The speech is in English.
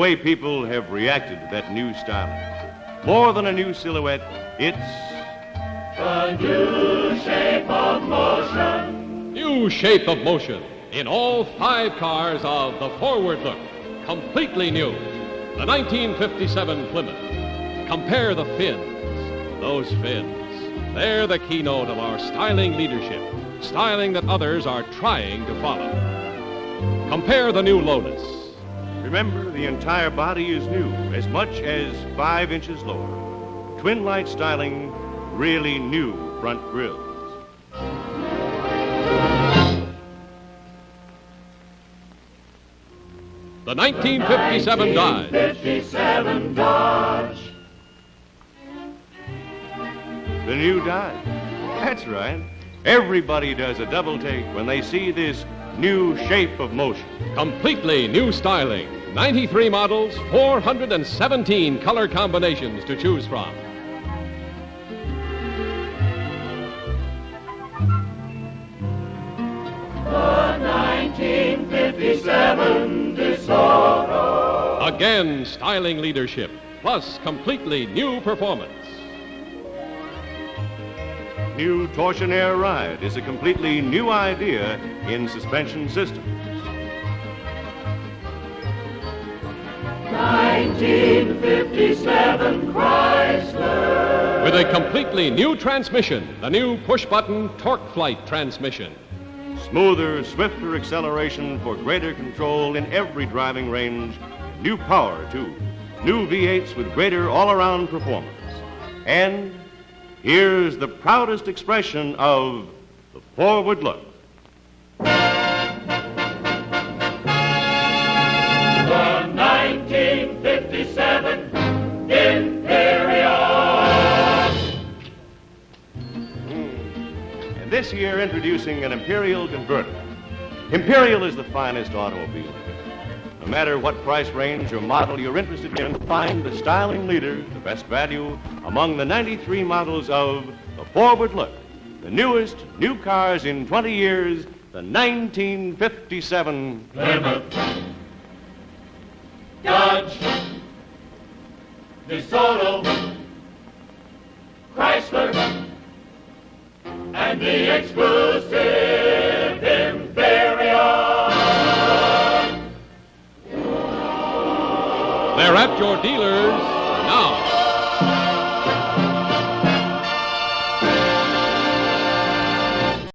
way people have reacted to that new styling. More than a new silhouette, it's the new shape of motion. New shape of motion in all 5 cars of the Forward Look. Completely new. The 1957 Plymouth. Compare the fins. Those fins. They're the keynote of our styling leadership. Styling that others are trying to follow. Compare the new Lotus. Remember, the entire body is new, as much as 5 inches lower. Twin light styling, really new front grills. The 1957 Dodge. 1957 Dodge. The new Dodge. That's right. Everybody does a double take when they see this new shape of motion. Completely new styling. 93 models, 417 color combinations to choose from. The 1957 DeSoto. Again, styling leadership, plus completely new performance. New Torsionaire Ride is a completely new idea in suspension systems. 1957 Chrysler. With a completely new transmission, the new push-button Torque Flight transmission. Smoother, swifter acceleration for greater control in every driving range. New power, too. New V8s with greater all-around performance. And here's the proudest expression of the Forward Look. The 1957 Imperial. And this year, introducing an Imperial convertible. Imperial is the finest automobile. No matter what price range or model you're interested in, find the styling leader, the best value, among the 93 models of the Forward Look. The newest new cars in 20 years, the 1957 Plymouth, Dodge, DeSoto, Chrysler, and the exclusive Imperial. They're at your dealers now.